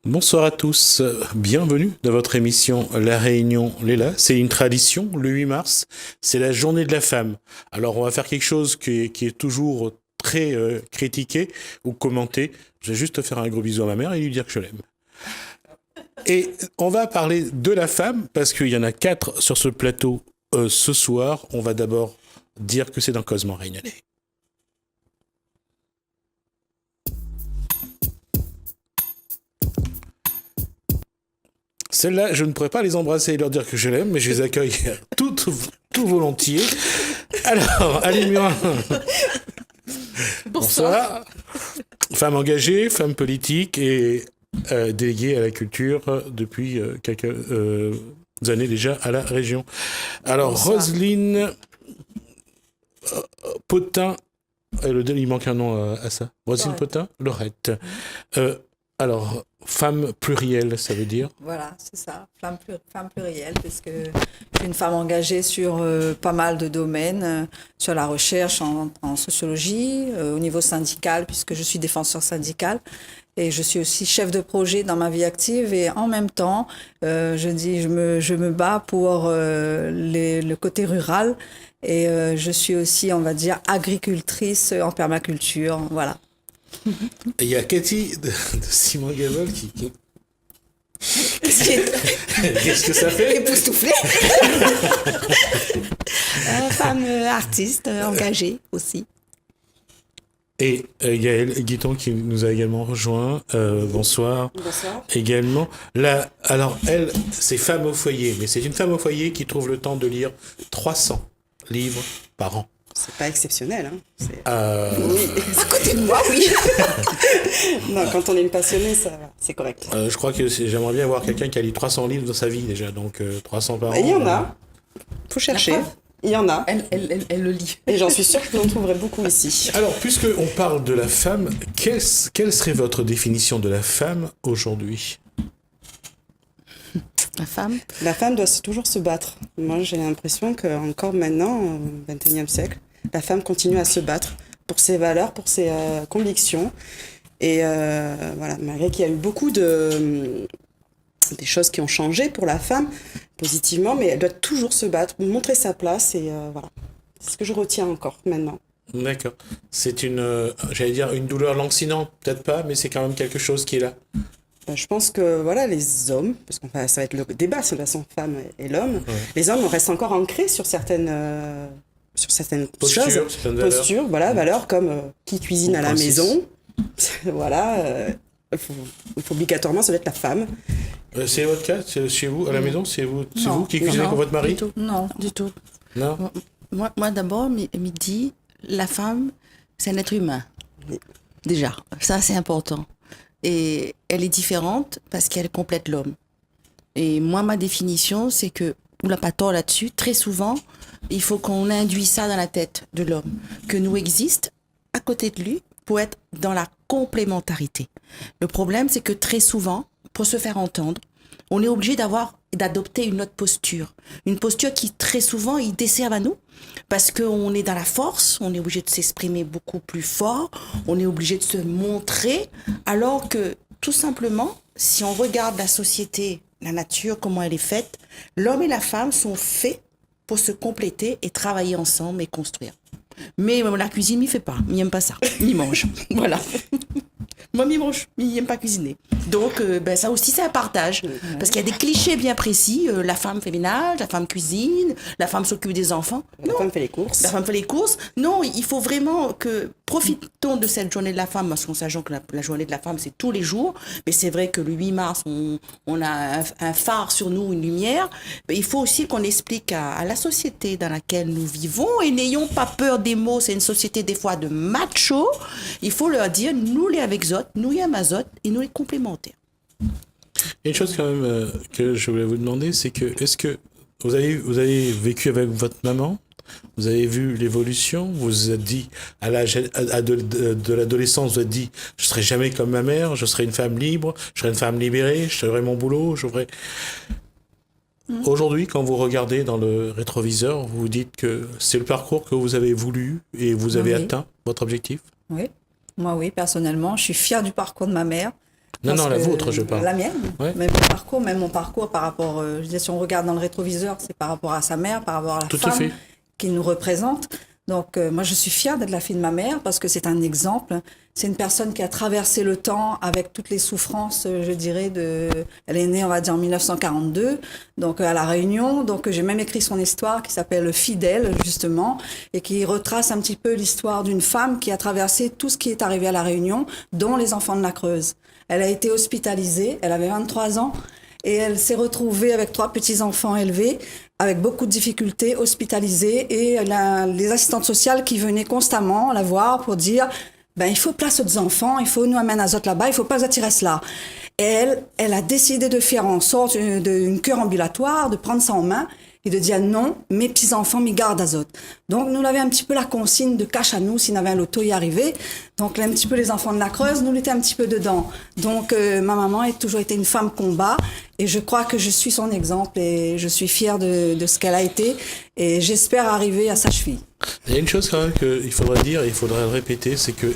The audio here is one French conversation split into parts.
Bonsoir à tous, bienvenue dans votre émission La Réunion Léla. C'est une tradition, le 8 mars, c'est la journée de la femme. Alors on va faire quelque chose qui est toujours très critiqué ou commenté. Je vais juste faire un gros bisou à ma mère et lui dire que je l'aime. Et on va parler de la femme parce qu'il y en a 4 sur ce plateau ce soir. On va d'abord dire que c'est dans Cosmo Réunionnais. Celles-là, je ne pourrais pas les embrasser et leur dire que je l'aime, mais je les accueille tout volontiers. Alors, à numéro 1. Bonsoir. Femme engagée, femme politique et déléguée à la culture depuis quelques années déjà à la région. Alors, bonsoir. Roselyne Potin, il manque un nom à ça. Roselyne Potin, Laurette. Alors, femme plurielle, ça veut dire? Voilà, c'est ça, femme plurielle, parce que je suis une femme engagée sur pas mal de domaines, sur la recherche en sociologie, au niveau syndical, puisque je suis défenseur syndical, et je suis aussi chef de projet dans ma vie active, et en même temps, je me bats pour le côté rural, et je suis aussi, on va dire, agricultrice en permaculture, voilà. Il y a Cathy de Simon Gavol qui... Qu'est-ce que ça fait? Époustouflée. Femme artiste, engagée aussi. Et Gaëlle Guiton qui nous a également rejoint. Bonsoir. Bonsoir. Également. Là, alors, elle, c'est femme au foyer, mais c'est une femme au foyer qui trouve le temps de lire 300 livres par an. C'est pas exceptionnel, hein. Oui, à côté de moi, oui. Non, quand on est une passionnée, c'est correct. Je crois que j'aimerais bien voir quelqu'un qui a lu 300 livres dans sa vie déjà, donc 300 par an. Il y en a. Faut chercher. Il y en a. Elle le lit. Et j'en suis sûre que vous en trouverez beaucoup ici. Alors, puisqu'on parle de la femme, quelle serait votre définition de la femme aujourd'hui ? La femme doit toujours se battre. Moi, j'ai l'impression qu'encore maintenant, au XXIe siècle, la femme continue à se battre pour ses valeurs, pour ses convictions. Et voilà, malgré qu'il y a eu beaucoup des choses qui ont changé pour la femme, positivement, mais elle doit toujours se battre, montrer sa place. Et voilà, c'est ce que je retiens encore maintenant. D'accord. C'est j'allais dire, une douleur lancinante, peut-être pas, mais c'est quand même quelque chose qui est là. Je pense que voilà, les hommes, parce que ça va être le débat sur la femme et l'homme, les hommes restent encore ancrés sur certaines postures, voilà, valeurs comme qui cuisine à la maison, voilà, il faut obligatoirement, ça doit être la femme. C'est votre cas, chez vous, à la maison, c'est vous qui cuisinez pour votre mari? Du tout. Non, du tout. Non. Moi d'abord, midi, la femme, c'est un être humain. Déjà, ça c'est important. Et elle est différente parce qu'elle complète l'homme. Et moi, ma définition, c'est que, on n'a pas tort là-dessus, très souvent, il faut qu'on induise ça dans la tête de l'homme, que nous existe à côté de lui pour être dans la complémentarité. Le problème, c'est que très souvent, pour se faire entendre, on est obligé d'adopter une autre posture. Une posture qui, très souvent, il desserve à nous. Parce qu'on est dans la force, on est obligé de s'exprimer beaucoup plus fort, on est obligé de se montrer, alors que, tout simplement, si on regarde la société, la nature, comment elle est faite, l'homme et la femme sont faits pour se compléter et travailler ensemble et construire. Mais la cuisine, il fait pas, il n'aime pas ça, il mange, voilà. Moi, il n'aime pas cuisiner. Donc, ça aussi, c'est un partage. Parce qu'il y a des clichés bien précis. La femme fait ménage, la femme cuisine, la femme s'occupe des enfants. La femme fait les courses. La femme fait les courses. Non, il faut vraiment que profitons de cette journée de la femme, parce qu'on sait que la journée de la femme, c'est tous les jours. Mais c'est vrai que le 8 mars, on a un phare sur nous, une lumière. Mais il faut aussi qu'on explique à la société dans laquelle nous vivons, et n'ayons pas peur des mots. C'est une société des fois de macho. Il faut leur dire, nous les avec Zot, nous y Amazot, et nous les complémentaires. Il y a une chose quand même que je voulais vous demander, c'est que est-ce que vous avez vécu avec votre maman, vous avez vu l'évolution, vous vous êtes dit à l'âge de l'adolescence, vous vous êtes dit je serai jamais comme ma mère, je serai une femme libre, je serai une femme libérée, je ferai mon boulot, je ferai... Aujourd'hui, quand vous regardez dans le rétroviseur, vous vous dites que c'est le parcours que vous avez voulu et vous avez atteint votre objectif? Oui, moi oui, personnellement, je suis fière du parcours de ma mère. Non, Parce non, la que vôtre, je parle. La mienne, Ouais. même mon parcours par rapport, je veux dire, si on regarde dans le rétroviseur, c'est par rapport à sa mère, par rapport à la Tout à femme fait. qui nous représente. Donc, moi, je suis fière d'être la fille de ma mère parce que c'est un exemple. C'est une personne qui a traversé le temps avec toutes les souffrances, je dirais, elle est née, on va dire, en 1942, donc à La Réunion. Donc, j'ai même écrit son histoire qui s'appelle Fidèle, justement, et qui retrace un petit peu l'histoire d'une femme qui a traversé tout ce qui est arrivé à La Réunion, dont les enfants de la Creuse. Elle a été hospitalisée, elle avait 23 ans, et elle s'est retrouvée avec 3 petits-enfants élevés, avec beaucoup de difficultés, hospitalisée, et elle a les assistantes sociales qui venaient constamment la voir pour dire ben, il faut place aux enfants, il faut nous amener à Zot là-bas, il faut pas attirer cela. Et elle a décidé de faire en sorte une cure ambulatoire, de prendre ça en main et de dire non, mes petits-enfants, mes gardes à Zot. Donc, nous avions un petit peu la consigne de cache à nous s'il y avait un loto y arriver. Donc, là, un petit peu les enfants de la Creuse, nous l'étions un petit peu dedans. Donc, ma maman a toujours été une femme combat et je crois que je suis son exemple et je suis fière de ce qu'elle a été et j'espère arriver à sa cheville. Il y a une chose quand même qu'il faudrait dire et il faudrait le répéter, c'est que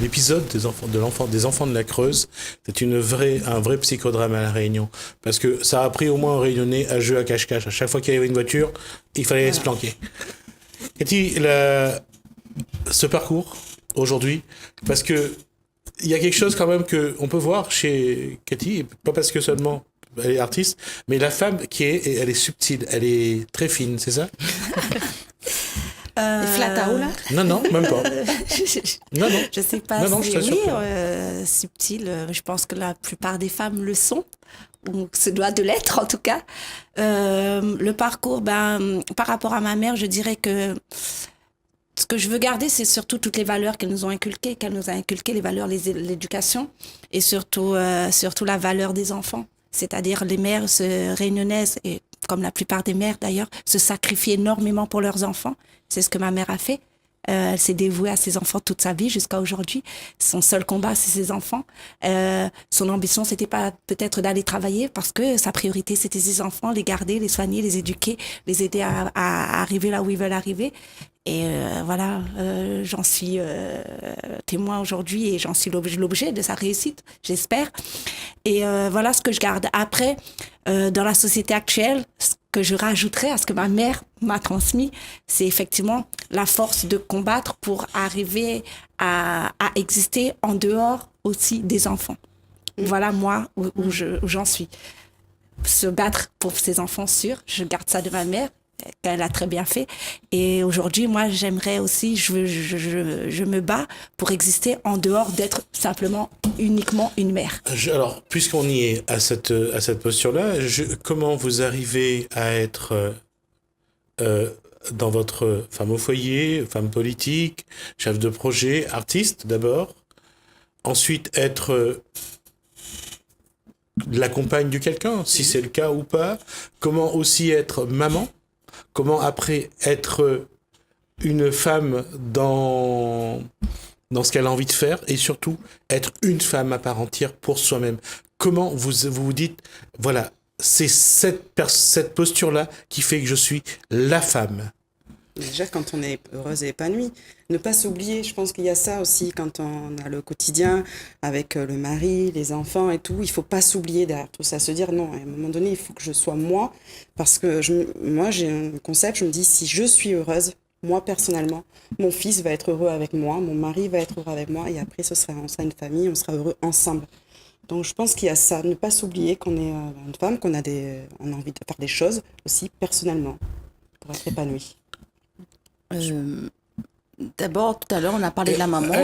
l'épisode des enfants de la Creuse, c'est un vrai psychodrame à La Réunion. Parce que ça a appris au moins aux Réunionnais à jouer à cache-cache. À chaque fois qu'il y avait une voiture, il fallait aller se planquer. Cathy, ce parcours, aujourd'hui, parce que il y a quelque chose quand même qu'on peut voir chez Cathy, pas parce que seulement elle est artiste, mais la femme elle est subtile, elle est très fine, c'est ça? Flatao, là? Non, non, même pas. Non, non. Je sais pas Non, non, si je t'assure oui, pas. subtil. Je pense que la plupart des femmes le sont, ou se doit de l'être en tout cas. Le parcours, par rapport à ma mère, je dirais que ce que je veux garder, c'est surtout toutes les valeurs qu'elle nous a inculquées, les valeurs, l'éducation, et surtout la valeur des enfants. C'est-à-dire les mères réunionnaises, et comme la plupart des mères d'ailleurs, se sacrifient énormément pour leurs enfants. C'est ce que ma mère a fait. Elle s'est dévouée à ses enfants toute sa vie jusqu'à aujourd'hui. Son seul combat, c'est ses enfants. Son ambition, c'était pas peut-être d'aller travailler parce que sa priorité, c'était ses enfants, les garder, les soigner, les éduquer, les aider à arriver là où ils veulent arriver. Et voilà, j'en suis témoin aujourd'hui et j'en suis l'objet de sa réussite, j'espère. Et voilà ce que je garde. Après, dans la société actuelle, ce que je rajouterais à ce que ma mère m'a transmis, c'est effectivement la force de combattre pour arriver à exister en dehors aussi des enfants. Voilà moi où j'en suis. Se battre pour ses enfants, sûr, je garde ça de ma mère, qu'elle a très bien fait. Et aujourd'hui, moi, j'aimerais aussi, je me bats pour exister en dehors d'être simplement, uniquement une mère. Alors, puisqu'on y est à cette posture-là, comment vous arrivez à être dans votre femme au foyer, femme politique, chef de projet, artiste d'abord, ensuite être la compagne de quelqu'un, si c'est le cas ou pas, comment aussi être maman, comment après être une femme dans ce qu'elle a envie de faire et surtout être une femme à part entière pour soi-même. Comment vous dites, voilà, c'est cette posture-là qui fait que je suis la femme. Déjà, quand on est heureuse et épanouie, ne pas s'oublier. Je pense qu'il y a ça aussi quand on a le quotidien avec le mari, les enfants et tout. Il faut pas s'oublier derrière tout ça. Se dire non, à un moment donné, il faut que je sois moi. Parce que moi, j'ai un concept, je me dis, si je suis heureuse, moi personnellement, mon fils va être heureux avec moi, mon mari va être heureux avec moi et après, on sera une famille, on sera heureux ensemble. Donc je pense qu'il y a ça, ne pas s'oublier qu'on est une femme, qu'on a on a envie de faire des choses aussi personnellement pour être épanouie. D'abord, tout à l'heure, on a parlé de la maman.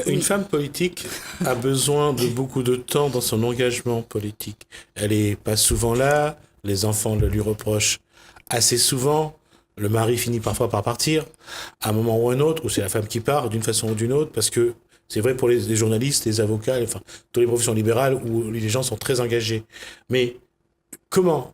Une femme politique a besoin de beaucoup de temps dans son engagement politique. Elle est pas souvent là, les enfants le lui reprochent assez souvent, le mari finit parfois par partir, à un moment ou un autre, ou c'est la femme qui part d'une façon ou d'une autre, parce que c'est vrai pour les journalistes, les avocats, enfin, toutes les professions libérales où les gens sont très engagés. Mais comment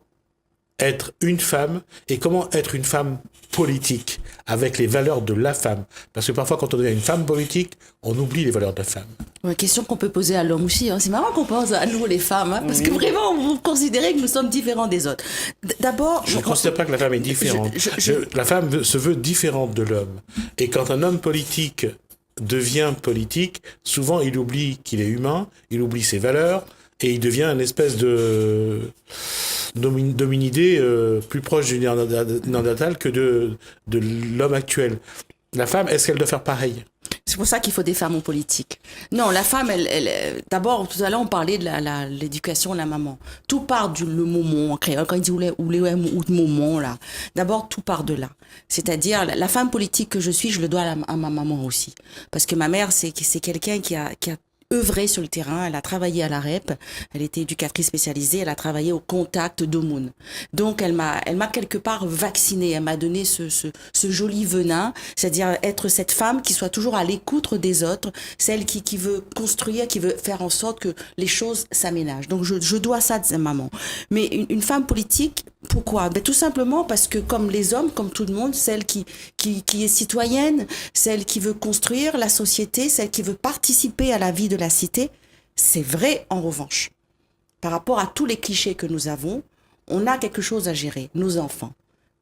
être une femme et comment être une femme politique avec les valeurs de la femme? Parce que parfois, quand on devient une femme politique, on oublie les valeurs de la femme. Une question qu'on peut poser à l'homme aussi. Hein. C'est marrant qu'on pense à nous, les femmes, parce que vraiment, vous considérez que nous sommes différents des autres. D'abord... Je ne considère pas que la femme est différente. La femme se veut différente de l'homme. Et quand un homme politique devient politique, souvent il oublie qu'il est humain, il oublie ses valeurs, et il devient une espèce de d'hominidé plus proche du néandertal que de l'homme actuel. La femme, est-ce qu'elle doit faire pareil? C'est pour ça qu'il faut des femmes en politique. Non, la femme, d'abord, tout à l'heure, on parlait de l'éducation de la maman. Tout part le moment en créole. Quand il dit ou moment, là. D'abord, tout part de là. C'est-à-dire, la femme politique que je suis, je le dois à ma maman aussi. Parce que ma mère, c'est quelqu'un qui a œuvré sur le terrain, elle a travaillé à la REP, elle était éducatrice spécialisée, elle a travaillé au contact d'aumône. Donc elle m'a quelque part vaccinée, elle m'a donné ce joli venin, c'est-à-dire être cette femme qui soit toujours à l'écoute des autres, celle qui veut construire, qui veut faire en sorte que les choses s'aménagent. Donc je dois ça à maman. Mais une femme politique, pourquoi? Ben, tout simplement parce que comme les hommes, comme tout le monde, celle qui est citoyenne, celle qui veut construire la société, celle qui veut participer à la vie de la cité, c'est vrai en revanche. Par rapport à tous les clichés que nous avons, on a quelque chose à gérer, nos enfants.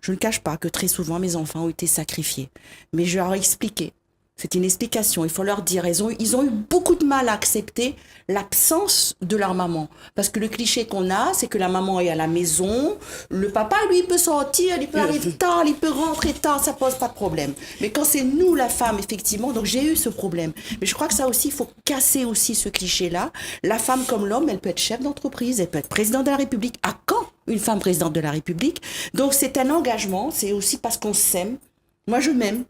Je ne cache pas que très souvent mes enfants ont été sacrifiés, mais je leur ai expliqué. C'est une explication, il faut leur dire. Ils ont eu beaucoup de mal à accepter l'absence de leur maman. Parce que le cliché qu'on a, c'est que la maman est à la maison, le papa, lui, il peut sortir, il peut arriver tard, il peut rentrer tard, ça pose pas de problème. Mais quand c'est nous, la femme, effectivement, donc j'ai eu ce problème. Mais je crois que ça aussi, il faut casser aussi ce cliché-là. La femme comme l'homme, elle peut être chef d'entreprise, elle peut être présidente de la République. À quand une femme présidente de la République? Donc c'est un engagement, c'est aussi parce qu'on s'aime. Moi, je m'aime.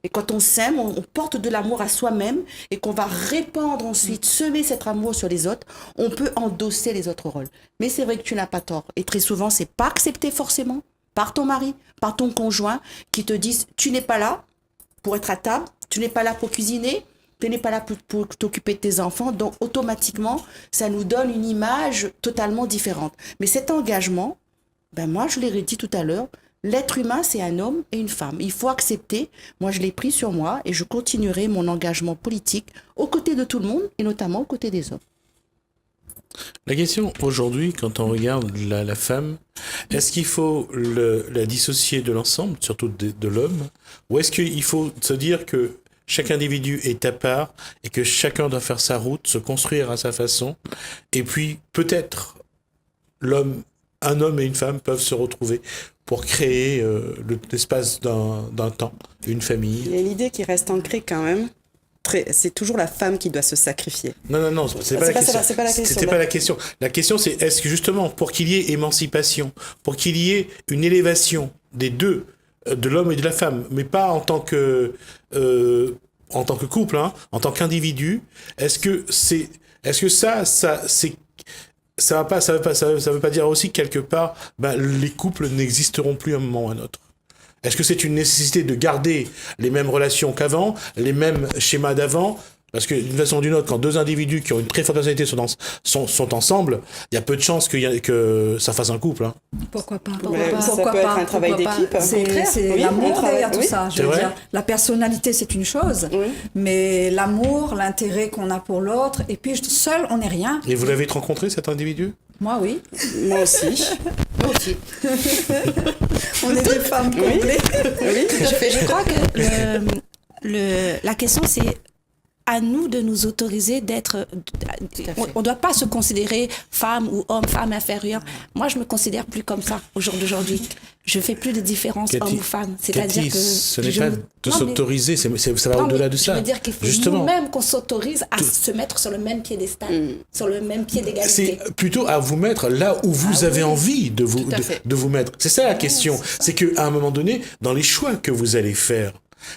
Et quand on s'aime, on porte de l'amour à soi-même et qu'on va répandre ensuite, semer cet amour sur les autres, on peut endosser les autres rôles. Mais c'est vrai que tu n'as pas tort. Et très souvent, c'est pas accepté forcément par ton mari, par ton conjoint, qui te disent tu n'es pas là pour être à table, tu n'es pas là pour cuisiner, tu n'es pas là pour t'occuper de tes enfants. Donc automatiquement, ça nous donne une image totalement différente. Mais cet engagement, ben moi je l'ai dit tout à l'heure, l'être humain, c'est un homme et une femme. Il faut accepter. Moi, je l'ai pris sur moi et je continuerai mon engagement politique aux côtés de tout le monde et notamment aux côtés des hommes. La question aujourd'hui, quand on regarde la femme, est-ce qu'il faut la dissocier de l'ensemble, surtout de l'homme, ou est-ce qu'il faut se dire que chaque individu est à part et que chacun doit faire sa route, se construire à sa façon, et puis peut-être un homme et une femme peuvent se retrouver pour créer l'espace d'un temps, une famille. Il y a l'idée qui reste ancrée quand même. C'est toujours la femme qui doit se sacrifier. Non, c'est pas la question. C'est pas la question. C'était pas la question. La question, c'est est-ce que justement, pour qu'il y ait émancipation, pour qu'il y ait une élévation des deux, de l'homme et de la femme, mais pas en tant que couple, hein, en tant qu'individu, est-ce que ça veut pas dire aussi quelque part, les couples n'existeront plus à un moment ou à un autre. Est-ce que c'est une nécessité de garder les mêmes relations qu'avant, les mêmes schémas d'avant? Parce que d'une façon ou d'une autre, quand deux individus qui ont une très forte personnalité sont ensemble, il y a peu de chances que ça fasse un couple. Hein. Pourquoi pas? Ça peut être un travail d'équipe. C'est l'amour derrière tout ça. Je veux dire, la personnalité, c'est une chose, mais l'amour, l'intérêt qu'on a pour l'autre, et puis seul, on n'est rien. Et vous l'avez rencontré, cet individu? Moi, oui. Moi aussi. Moi aussi. On est des femmes complètes. Oui. Je crois que la question, c'est à nous de nous autoriser d'être... On ne doit pas se considérer femme ou homme, femme inférieure. Moi, je me considère plus comme ça au jour d'aujourd'hui. Je fais plus de différence homme ou femme. C'est-à-dire que ce n'est pas de s'autoriser, ça va au-delà de ça. Je veux dire qu'il faut nous-mêmes qu'on s'autorise à se mettre sur le même piédestal, sur le même pied d'égalité. C'est plutôt à vous mettre là où vous avez envie de vous mettre. C'est ça la question. C'est qu'à un moment donné, dans les choix que vous allez faire,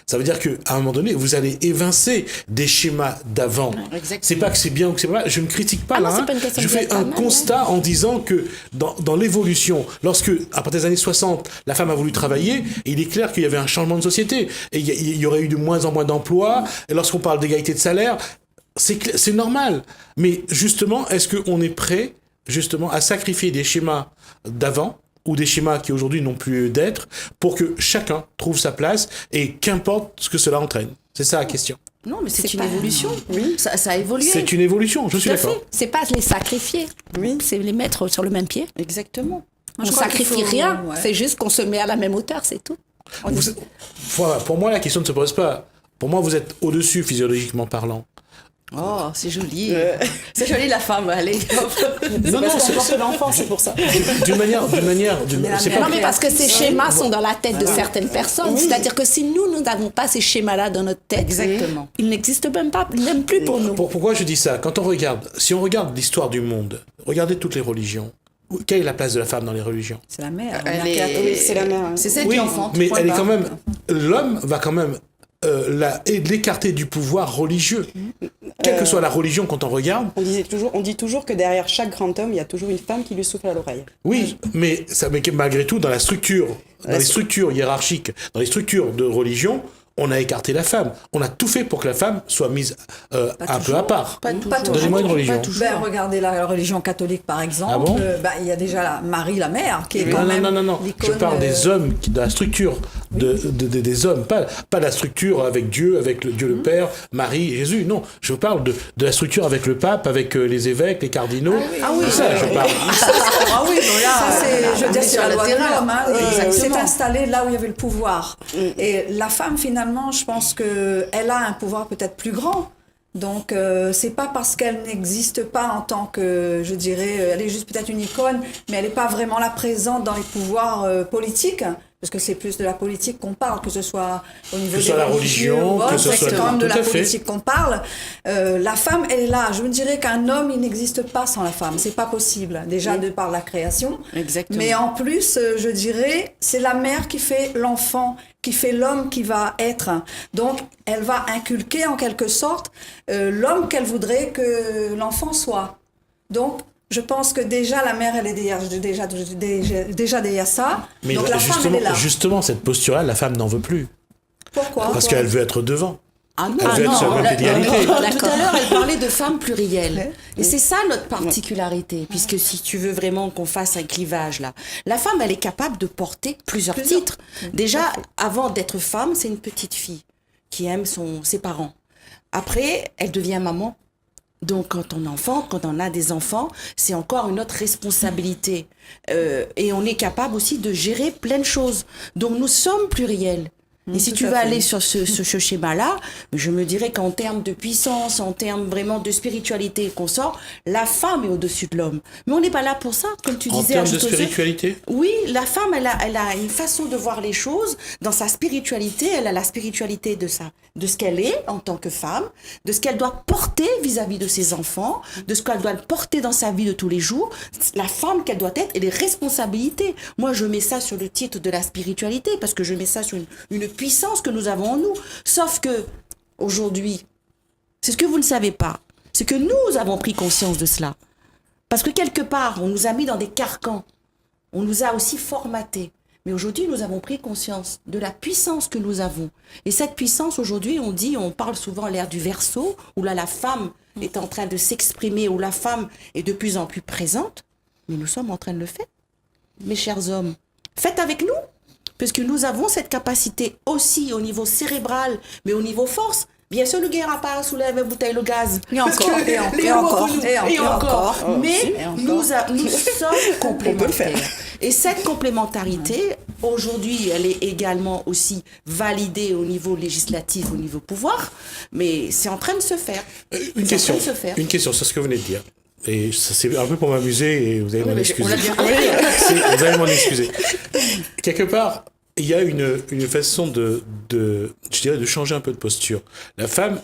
ça veut dire qu'à un moment donné, vous allez évincer des schémas d'avant. C'est pas que c'est bien ou que c'est pas mal. Je ne critique pas là. Je fais un constat en disant que dans l'évolution, lorsque, à partir des années 60, la femme a voulu travailler, il est clair qu'il y avait un changement de société. Et il y aurait eu de moins en moins d'emplois. Et lorsqu'on parle d'égalité de salaire, c'est normal. Mais justement, est-ce qu'on est prêt, justement, à sacrifier des schémas d'avant ou des schémas qui aujourd'hui n'ont plus d'être, pour que chacun trouve sa place et qu'importe ce que cela entraîne. C'est ça la question. Non, mais c'est une évolution. Oui. Ça a évolué. C'est une évolution, je suis d'accord. C'est pas les sacrifier, c'est les mettre sur le même pied. Exactement. On ne sacrifie rien, c'est juste qu'on se met à la même hauteur, c'est tout. Pour moi, la question ne se pose pas. Pour moi, vous êtes au-dessus physiologiquement parlant. Oh, c'est joli. C'est joli la femme, allez. Non, non, C'est porte l'enfant, c'est pour ça. d'une manière, c'est Non, pas. mais parce que ces schémas sont dans la tête de certaines personnes. C'est-à-dire que si nous n'avons pas ces schémas-là dans notre tête, Exactement. ils n'existent même plus pour nous. Pourquoi je dis ça? Si on regarde l'histoire du monde, regardez toutes les religions. Quelle est la place de la femme dans les religions? C'est la mère. Elle la mère qui a- est- c'est la mère, hein. C'est celle Oui, qui enfante. mais point elle est barre. quand même. L'homme va quand même l'écarter du pouvoir religieux. Quelle que soit la religion, quand on regarde. On dit toujours que derrière chaque grand homme, il y a toujours une femme qui lui souffle à l'oreille. Oui, mais malgré tout, dans les structures hiérarchiques, dans les structures de religion, on a écarté la femme. On a tout fait pour que la femme soit mise un peu à part. Pas toujours. Donnez-moi une religion. Pas toujours. Ben, regardez la religion catholique par exemple. Ah bon Il y a déjà Marie la mère qui est Non, quand même non. Je l'icône, parle des hommes, de la structure des hommes, pas la structure avec Dieu, avec Dieu le Père, Marie, Jésus. Non, je parle de la structure avec le pape, avec les évêques, les cardinaux. oui, ça, je parle. Ah oui, voilà. Ça, c'est, je veux dire, c'est la loi de l'homme. Hein. Exactement. C'est installé là où il y avait le pouvoir. Et la femme, finalement, je pense qu'elle a un pouvoir peut-être plus grand. Donc, c'est pas parce qu'elle n'existe pas en tant que, je dirais, elle est juste peut-être une icône, mais elle n'est pas vraiment là présente dans les pouvoirs politiques. Parce que c'est plus de la politique qu'on parle, que ce soit au niveau Que ce des soit la religieux religion, ou autre, que ce soit c'est quand même de tout la à fait. politique qu'on parle. La femme, elle est là. Je me dirais qu'un homme, il n'existe pas sans la femme. C'est pas possible. Déjà de par la création. Exactement. Mais en plus, je dirais, c'est la mère qui fait l'enfant, qui fait l'homme qui va être. Donc, elle va inculquer en quelque sorte l'homme qu'elle voudrait que l'enfant soit. Donc, je pense que déjà la mère, elle est déjà derrière ça. Mais donc la femme, elle est là. justement, cette posture-là, la femme n'en veut plus. Pourquoi Parce qu'elle veut être devant. Ah non, Elle veut être sur le même pied d'égalité. Tout à l'heure, elle parlait de femmes plurielles. Et c'est ça notre particularité. Puisque si tu veux vraiment qu'on fasse un clivage là, la femme, elle est capable de porter plusieurs titres. Déjà, avant d'être femme, c'est une petite fille qui aime ses parents. Après, elle devient maman. Donc, quand on enfante, quand on a des enfants, c'est encore une autre responsabilité. Et on est capable aussi de gérer plein de choses. Donc, nous sommes pluriels. Et si tu veux aller sur ce schéma-là, je me dirais qu'en termes de puissance, en termes vraiment de spiritualité qu'on sort, la femme est au-dessus de l'homme. Mais on n'est pas là pour ça, comme tu En disais. termes de juste au- spiritualité? Oui, la femme, elle a une façon de voir les choses. Dans sa spiritualité, elle a la spiritualité de ce qu'elle est en tant que femme, de ce qu'elle doit porter vis-à-vis de ses enfants, de ce qu'elle doit porter dans sa vie de tous les jours. La femme qu'elle doit être et les responsabilités. Moi, je mets ça sur le titre de la spiritualité parce que je mets ça sur une puissance que nous avons en nous. Sauf que, aujourd'hui, c'est ce que vous ne savez pas. C'est que nous avons pris conscience de cela. Parce que quelque part, on nous a mis dans des carcans. On nous a aussi formatés. Mais aujourd'hui, nous avons pris conscience de la puissance que nous avons. Et cette puissance, aujourd'hui, on parle souvent l'ère du Verseau, où là, la femme est en train de s'exprimer, où la femme est de plus en plus présente. Mais nous sommes en train de le faire. Mes chers hommes, faites avec nous. Parce que nous avons cette capacité aussi au niveau cérébral, mais au niveau force. Bien sûr, le guerre pas soulever une bouteille de gaz. Et encore, et encore. Mais et encore. nous sommes complémentaires. Et cette complémentarité, aujourd'hui, elle est également aussi validée au niveau législatif, au niveau pouvoir. Mais c'est en train de se faire. Une question sur ce que vous venez de dire. Et ça, c'est un peu pour m'amuser et vous allez m'en excuser. On l'a bien compris. Vous allez m'en excuser. Quelque part, il y a une façon de changer un peu de posture. La femme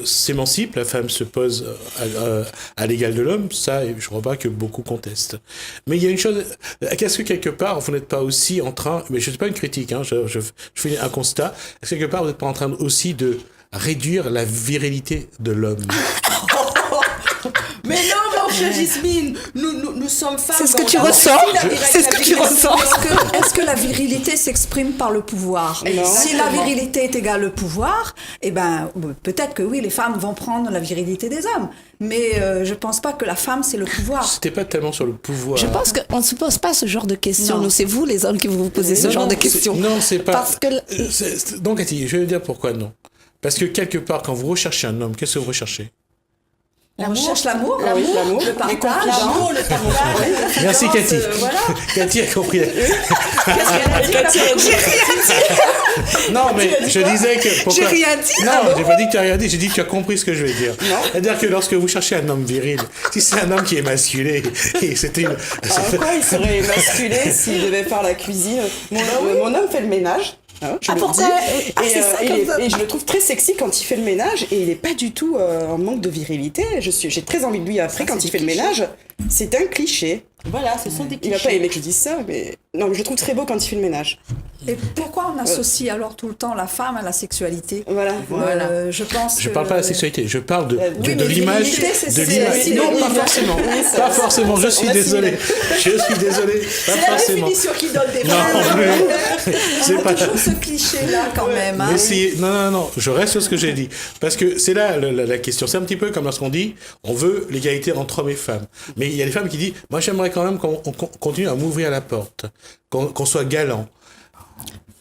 s'émancipe, la femme se pose à l'égal de l'homme, ça, je ne crois pas que beaucoup contestent. Mais il y a une chose, qu'est-ce que quelque part, vous n'êtes pas aussi en train, mais je ne sais pas une critique, hein, je fais un constat, est-ce que quelque part, vous n'êtes pas en train aussi de réduire la virilité de l'homme? Mais non, mon cher Jasmine, nous sommes femmes. C'est ce que bon, tu on a ressens. aussi la virilité. C'est ce que tu ressens. Est-ce que la virilité s'exprime par le pouvoir? Si la virilité est égale au pouvoir, eh ben, peut-être que oui, les femmes vont prendre la virilité des hommes. Mais je pense pas que la femme, c'est le pouvoir. C'était pas tellement sur le pouvoir. Je pense qu'on ne se pose pas ce genre de questions. Non. Nous, c'est vous, les hommes, qui vous posez ce genre de questions. Non, c'est pas. Parce que Donc, Cathy, je vais vous dire pourquoi non. Parce que quelque part, quand vous recherchez un homme, qu'est-ce que vous recherchez? On cherche l'amour, Oui, l'amour, le les partage. confidences. L'amour, le partage. Merci Cathy. Voilà. Cathy a compris. Cathy a dit- Non, mais je disais que. Pourquoi... J'ai rien dit. Non, j'ai pas dit que tu as rien dit, j'ai dit que tu as compris ce que je vais dire. Non. C'est-à-dire que lorsque vous cherchez un homme viril, si c'est un homme qui est masculé, et c'était une. En quoi il serait masculé s'il devait faire la cuisine? Mon homme fait le ménage. Hein, je le pourquoi dis. c'est ça comme ça. Et je le trouve très sexy quand il fait le ménage et il n'est pas du tout en manque de virilité. J'ai très envie de lui après quand il fait le ménage. C'est un cliché. Voilà, ce sont des Il va clichés. pas aimer que je dise ça, mais non, mais je le trouve très beau quand il fait le ménage. Et pourquoi on associe alors tout le temps la femme à la sexualité? Voilà. Je pense Je que- parle pas de la sexualité, je parle de Oui, mais l'image. virilité, c'est- De c'est- l'image. c'est- Non, c'est- pas forcément. ça- Pas forcément, je suis on a désolé. Je suis désolé. Pas forcément. qui donne des Non, mais c'est On a pas. toujours ce cliché-là quand même. Hein. Mais si, non, je reste sur ce que j'ai dit. Parce que c'est là la question. C'est un petit peu comme lorsqu'on dit on veut l'égalité entre hommes et femmes. Mais il y a des femmes qui disent moi j'aimerais quand même qu'on continue à m'ouvrir la porte, qu'on soit galant.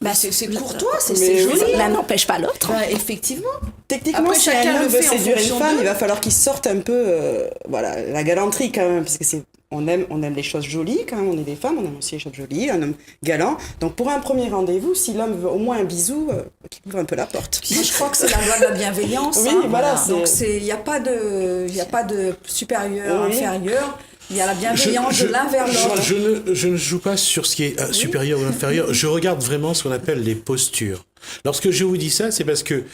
Bah, c'est courtois, c'est Mais joli. oui. L'un n'empêche pas l'autre. Bah, effectivement. Techniquement, Après, si chacun un le homme veut fait en séduire une fonction femme, d'eux. il va falloir qu'il sorte un peu, voilà, la galanterie quand même, parce que on aime les choses jolies quand même. On est des femmes, on aime aussi les choses jolies, un homme galant. Donc pour un premier rendez-vous, si l'homme veut au moins un bisou, qu'il ouvre un peu la porte. Moi, je crois que c'est la loi de la bienveillance. Oui, hein. voilà, Donc c'est- il n'y a pas de supérieur, Oui. inférieur. Il y a la bienveillance de l'un vers l'autre. Je ne joue pas sur ce qui est supérieur ou inférieur. Je regarde vraiment ce qu'on appelle les postures. Lorsque je vous dis ça, c'est parce que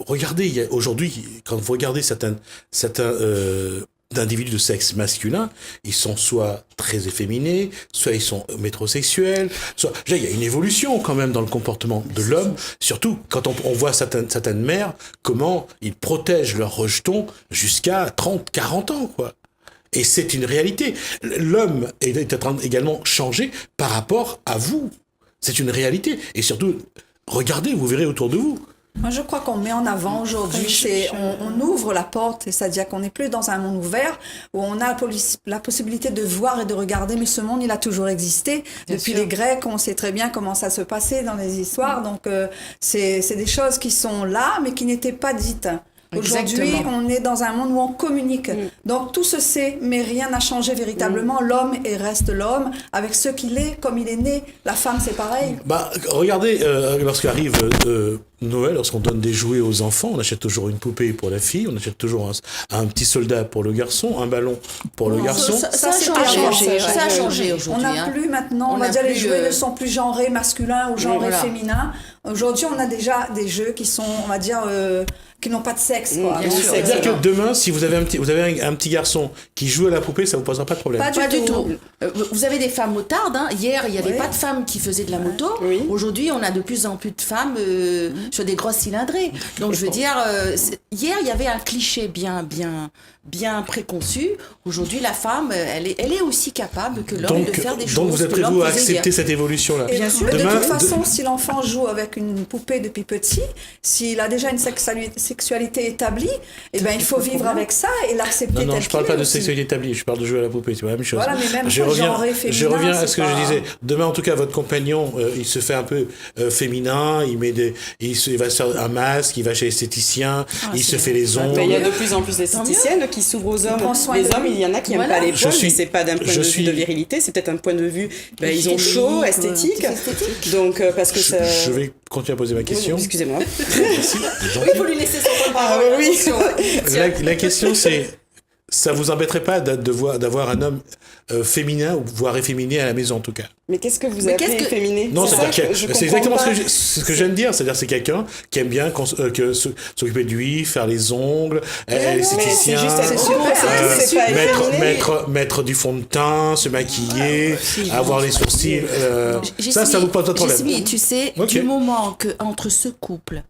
regardez, aujourd'hui, quand vous regardez certains d'individus de sexe masculin, ils sont soit très efféminés, soit ils sont métrosexuels, soit... Il y a une évolution quand même dans le comportement de l'homme, surtout quand on voit certaines mères, comment ils protègent leurs rejetons jusqu'à 30, 40 ans, quoi. Et c'est une réalité. L'homme est en train également changer par rapport à vous. C'est une réalité. Et surtout, regardez, vous verrez autour de vous. Moi, je crois qu'on met en avant aujourd'hui, on ouvre la porte, c'est-à-dire qu'on n'est plus dans un monde ouvert où on a la possibilité de voir et de regarder, mais ce monde, il a toujours existé. Depuis les Grecs, on sait très bien comment ça se passait dans les histoires, donc c'est des choses qui sont là, mais qui n'étaient pas dites. Aujourd'hui, Exactement. on est dans un monde où on communique. Donc tout se sait, mais rien n'a changé véritablement. L'homme reste l'homme, avec ce qu'il est, comme il est né. La femme, c'est pareil. Bah, regardez, lorsqu'arrive Noël, lorsqu'on donne des jouets aux enfants, on achète toujours une poupée pour la fille, on achète toujours un petit soldat pour le garçon, un ballon pour le garçon. Ça a c'est changé. avant, Ça a changé On aujourd'hui. n'a hein. plus maintenant, on On va n'a dire les plus, jouets ne sont plus genrés masculins ou genrés Voilà. féminins. Aujourd'hui, on a déjà des jeux qui sont, on va dire, qui n'ont pas de sexe. Quoi. Bien Donc, sûr. C'est-à-dire que demain, si vous avez un petit garçon qui joue à la poupée, ça vous posera pas de problème. Pas Pas du du tout. tout. Vous avez des femmes motardes. Hein. Hier, il n'y avait Oui. pas de femmes qui faisaient de la moto. Oui. Aujourd'hui, on a de plus en plus de femmes sur des grosses cylindrées. Donc, je veux dire, hier, il y avait un cliché bien préconçu. Aujourd'hui, la femme, elle est aussi capable que l'homme de faire des choses. Donc vous êtes que prêts, l'homme vous, à faisait accepter hier. cette évolution-là. Et Bien sûr. de Demain, toute façon, si l'enfant joue avec une poupée depuis petit, s'il a déjà une sexualité établie, eh ben, il faut vivre avec ça et l'accepter. Non, tel je parle qu'il pas est de aussi. sexualité établie, je parle de jouer à la poupée, c'est la même chose. Voilà, mais même je pas reviens, genré je féminin, reviens à c'est ce que je pas- disais. Demain, en tout cas, votre compagnon, il se fait un peu féminin, il va se faire un masque, il va chez l'esthéticien, il se fait les ongles. Il y a de plus en plus d'esthéticiennes qui s'ouvrent aux hommes. prend soin Les de hommes, lui. il y en a qui n'aiment Voilà. pas les poils, Je suis- mais c'est pas d'un point je de vue suis- de virilité, c'est peut-être un point de vue, ils ont chaud, Hygiénique, esthétique. esthétique. Donc, parce que ça... Je vais continuer à poser ma question. Excusez-moi. Merci, gentil. Il faut lui laisser son temps de Ah parole. oui. attention. La question, c'est, ça vous embêterait pas d'avoir un homme féminin, ou voire efféminé à la maison, en tout cas? Mais qu'est-ce que vous Mais appelez qu'est-ce que- efféminé? Non, ça c'est-à-dire que que je c'est comprends exactement pas. ce que je viens de dire. C'est-à-dire c'est quelqu'un qui aime bien s'occuper de lui, faire les ongles, l'esthéticien, c'est juste être super, c'est pas efféminé. mettre du fond de teint, se maquiller, avoir les sourcils. Ça Jasmine, vous pose pas de problème. Jasmine, tu sais, Ok. du moment que entre ce couple,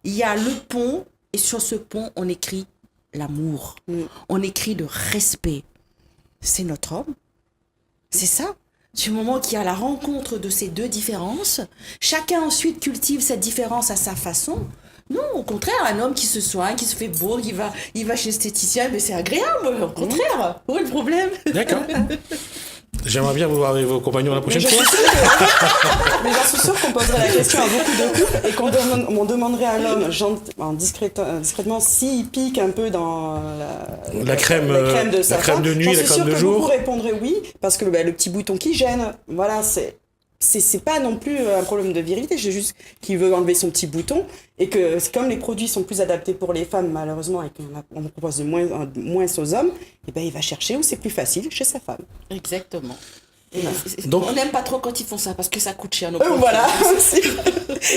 il y a le pont, et sur ce pont, on écrit l'amour, on écrit le respect. C'est notre homme. C'est ça. Du moment qu'il y a la rencontre de ces deux différences, chacun ensuite cultive cette différence à sa façon. Non, au contraire, un homme qui se soigne, qui se fait beau, il va chez l'esthéticien, mais c'est agréable, au contraire. Où est le problème? D'accord. J'aimerais bien vous voir avec vos compagnons la prochaine fois. Mais j'en suis sûre qu'on poserait la question à beaucoup de couples et on demanderait à l'homme discrètement s'il pique un peu dans La crème de sa femme. de nuit, J'en la suis crème sûre de que jour. beaucoup répondraient oui, parce que le petit bouton qui gêne, voilà, c'est pas non plus un problème de virilité, c'est juste qu'il veut enlever son petit bouton et que comme les produits sont plus adaptés pour les femmes malheureusement et qu'on propose moins aux hommes, et ben il va chercher où c'est plus facile chez sa femme. Exactement. Et Donc- on n'aime pas trop quand ils font ça parce que ça coûte cher. Voilà.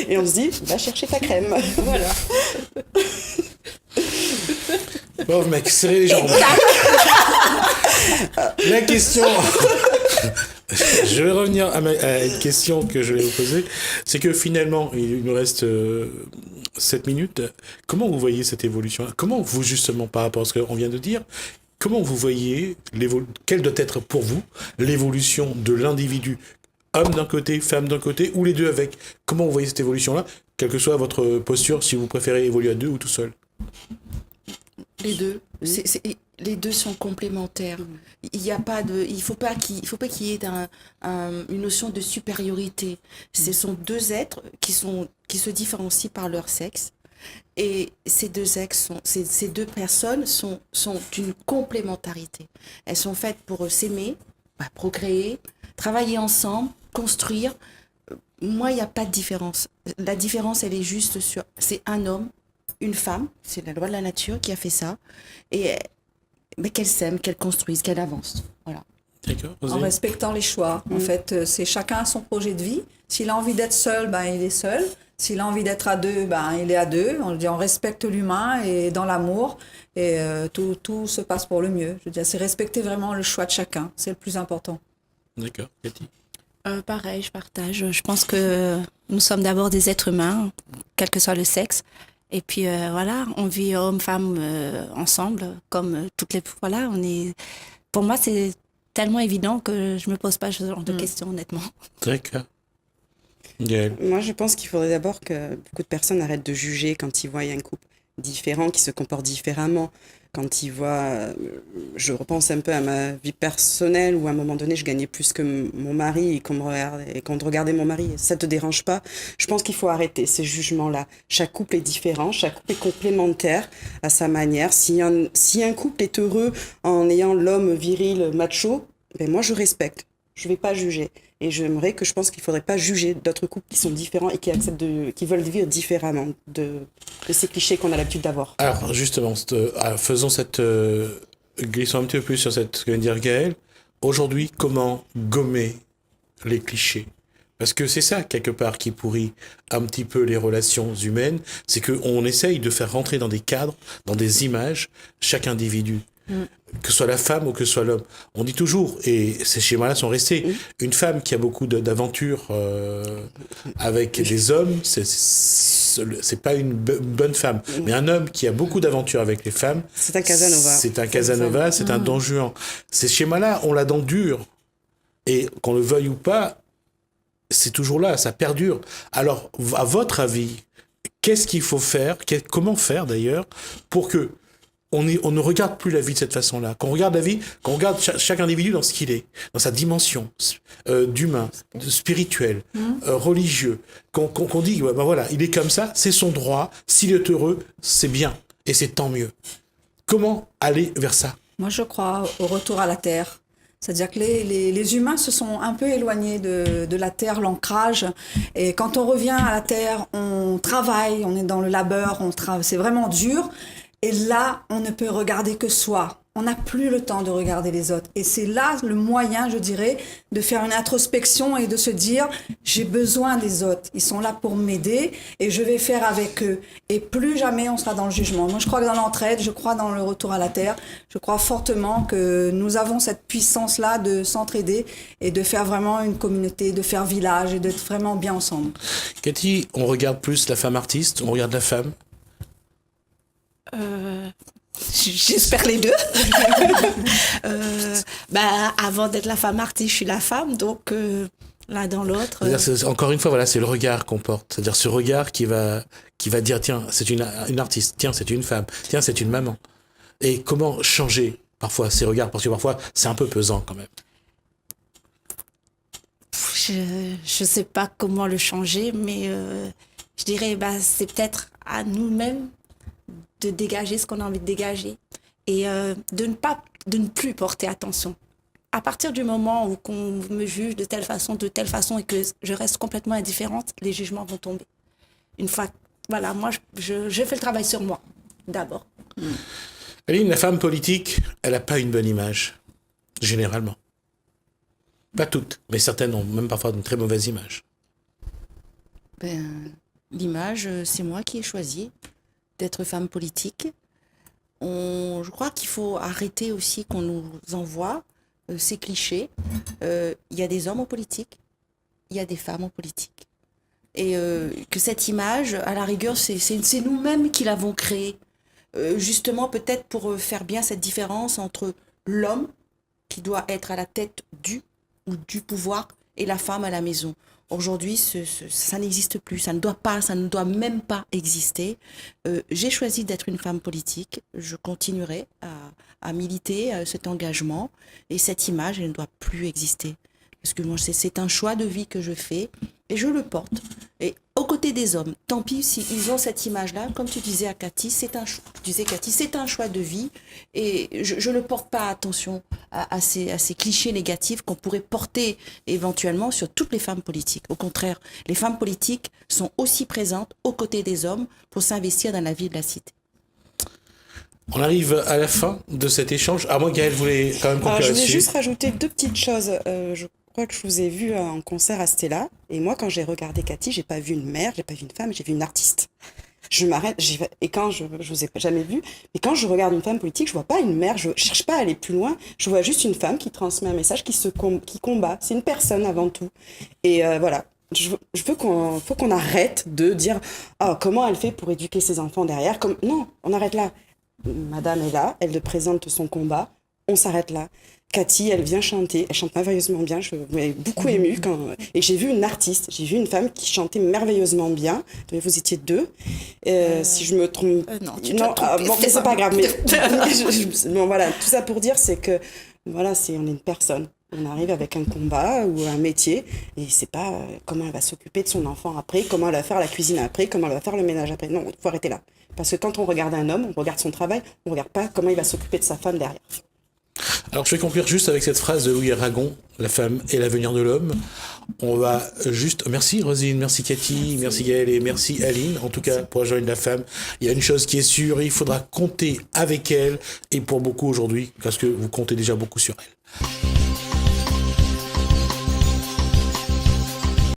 Et on se dit, va chercher ta crème. Voilà. Pauvre mec, serrez les jambes. La question. Je vais revenir à une question que je vais vous poser. C'est que finalement, il nous reste 7 minutes. Comment vous voyez cette évolution? Comment vous, justement, par rapport à ce qu'on vient de dire, comment vous voyez, quelle doit être pour vous l'évolution de l'individu, homme d'un côté, femme d'un côté, ou les deux avec? Comment vous voyez cette évolution-là, quelle que soit votre posture, si vous préférez évoluer à deux ou tout seul? Les deux. Les deux sont complémentaires. Il y a pas de, il faut pas qu'il y ait une notion de supériorité. Ce sont deux êtres qui se différencient par leur sexe. Et ces deux personnes sont d'une complémentarité. Elles sont faites pour s'aimer, procréer, travailler ensemble, construire. Moi, il n'y a pas de différence. La différence, elle est juste c'est un homme, une femme, c'est la loi de la nature qui a fait ça. Et qu'elle s'aime, qu'elle construise, qu'elle avance. Voilà. D'accord. En respectant les choix. En fait, c'est chacun son projet de vie. S'il a envie d'être seul, il est seul. S'il a envie d'être à deux, il est à deux. On respecte l'humain et dans l'amour. Et tout se passe pour le mieux. Je veux dire, c'est respecter vraiment le choix de chacun. C'est le plus important. D'accord. Cathy? Pareil, je partage. Je pense que nous sommes d'abord des êtres humains, quel que soit le sexe. Et puis voilà, on vit homme-femme ensemble, comme toutes les... Voilà, pour moi, c'est tellement évident que je me pose pas ce genre de questions, honnêtement. D'accord. Gaëlle? Moi, je pense qu'il faudrait d'abord que beaucoup de personnes arrêtent de juger quand ils voient un couple différent, qui se comporte différemment. Quand ils voient... je repense un peu à ma vie personnelle où à un moment donné, je gagnais plus que mon mari et qu'on regardait mon mari. Ça te dérange pas? Je pense qu'il faut arrêter ces jugements-là. Chaque couple est différent, chaque couple est complémentaire à sa manière. Si un couple est heureux en ayant l'homme viril, macho, moi, je respecte. Je vais pas juger. Et je pense qu'il faudrait pas juger d'autres couples qui sont différents et qui qui veulent vivre différemment de ces clichés qu'on a l'habitude d'avoir. Alors, justement, faisons glissons un petit peu plus sur ce que vient de dire Gaëlle. Aujourd'hui, comment gommer les clichés? Parce que c'est ça, quelque part, qui pourrit un petit peu les relations humaines. C'est qu'on essaye de faire rentrer dans des cadres, dans des images, chaque individu. Que ce soit la femme ou que ce soit l'homme. On dit toujours, et ces schémas-là sont restés, une femme qui a beaucoup d'aventures avec des hommes, c'est pas une bonne femme. Mais un homme qui a beaucoup d'aventures avec les femmes, c'est un Casanova. C'est un Don Juan. Ces schémas-là, on l'a dans le dur. Et qu'on le veuille ou pas, c'est toujours là, ça perdure. Alors, à votre avis, qu'est-ce qu'il faut faire, comment faire d'ailleurs, pour que on ne regarde plus la vie de cette façon-là. Qu'on regarde la vie, qu'on regarde chaque individu dans ce qu'il est, dans sa dimension d'humain, de spirituel, religieux. Qu'on dit, voilà, il est comme ça, c'est son droit. S'il est heureux, c'est bien. Et c'est tant mieux. Comment aller vers ça? Moi, je crois au retour à la terre. C'est-à-dire que les humains se sont un peu éloignés de la terre, l'ancrage. Et quand on revient à la terre, on travaille, on est dans le labeur, c'est vraiment dur. Et là, on ne peut regarder que soi. On n'a plus le temps de regarder les autres. Et c'est là le moyen, je dirais, de faire une introspection et de se dire, j'ai besoin des autres. Ils sont là pour m'aider et je vais faire avec eux. Et plus jamais on sera dans le jugement. Moi, je crois que dans l'entraide, je crois dans le retour à la terre. Je crois fortement que nous avons cette puissance-là de s'entraider et de faire vraiment une communauté, de faire village et d'être vraiment bien ensemble. Cathy, on regarde plus la femme artiste, on regarde la femme? J'espère les deux. Avant d'être la femme artiste, je suis la femme, donc l'un dans l'autre. Encore une fois, voilà, c'est le regard qu'on porte. C'est-à-dire ce regard qui va dire, tiens, c'est une artiste, tiens, c'est une femme, tiens, c'est une maman. Et comment changer parfois ces regards, parce que parfois c'est un peu pesant quand même. je sais pas comment le changer, mais je dirais c'est peut-être à nous-mêmes de dégager ce qu'on a envie de dégager et de ne plus porter attention. À partir du moment où qu'on me juge de telle façon et que je reste complètement indifférente, les jugements vont tomber. Une fois, voilà, moi je fais le travail sur moi d'abord. Aline, la femme politique, elle n'a pas une bonne image, généralement. Pas toutes, mais certaines ont même parfois une très mauvaise image. L'image, c'est moi qui ai choisi d'être femme politique. Je crois qu'il faut arrêter aussi qu'on nous envoie ces clichés. Il y a des hommes en politique, il y a des femmes en politique. Et que cette image, à la rigueur, c'est nous-mêmes qui l'avons créée. Justement, peut-être pour faire bien cette différence entre l'homme qui doit être à la tête du pouvoir et la femme à la maison. Aujourd'hui, ça n'existe plus, ça ne doit même pas exister. J'ai choisi d'être une femme politique, je continuerai à militer cet engagement et cette image, elle ne doit plus exister. Parce que moi, c'est un choix de vie que je fais et je le porte. Et aux côtés des hommes, tant pis s'ils ont cette image-là, comme tu disais à Cathy, c'est un choix de vie et je ne porte pas attention à ces clichés négatifs qu'on pourrait porter éventuellement sur toutes les femmes politiques. Au contraire, les femmes politiques sont aussi présentes aux côtés des hommes pour s'investir dans la vie de la cité. On arrive à la fin de cet échange. Moi, Gaëlle voulait quand même conclure Alors, je là-dessus. voulais juste rajouter 2 petites choses. Je crois que je vous ai vu en concert à Stella. Et moi, quand j'ai regardé Cathy, j'ai pas vu une mère, j'ai pas vu une femme, j'ai vu une artiste. Je m'arrête, et quand je vous ai jamais vu, mais quand je regarde une femme politique, je vois pas une mère, je cherche pas à aller plus loin, je vois juste une femme qui transmet un message, qui combat. C'est une personne avant tout. Et voilà. Faut qu'on arrête de dire comment elle fait pour éduquer ses enfants derrière. Non, on arrête là. Madame est là, elle présente son combat, on s'arrête là. Cathy, elle vient chanter, elle chante merveilleusement bien, je m'ai beaucoup émue et j'ai vu une artiste, j'ai vu une femme qui chantait merveilleusement bien, vous étiez 2, si je me trompe... Non, tu t'es trompée, bon, mais c'est pas grave, mais bon, voilà, tout ça pour dire, c'est que, voilà, on est une personne. On arrive avec un combat ou un métier et c'est pas comment elle va s'occuper de son enfant après, comment elle va faire la cuisine après, comment elle va faire le ménage après. Non, il faut arrêter là. Parce que quand on regarde un homme, on regarde son travail, on regarde pas comment il va s'occuper de sa femme derrière. Alors je vais conclure juste avec cette phrase de Louis Aragon, la femme est l'avenir de l'homme. On va juste... Merci Rosine, merci Cathy, merci Gaëlle et merci Aline. En tout cas, pour rejoindre la femme, il y a une chose qui est sûre, il faudra compter avec elle et pour beaucoup aujourd'hui, parce que vous comptez déjà beaucoup sur elle.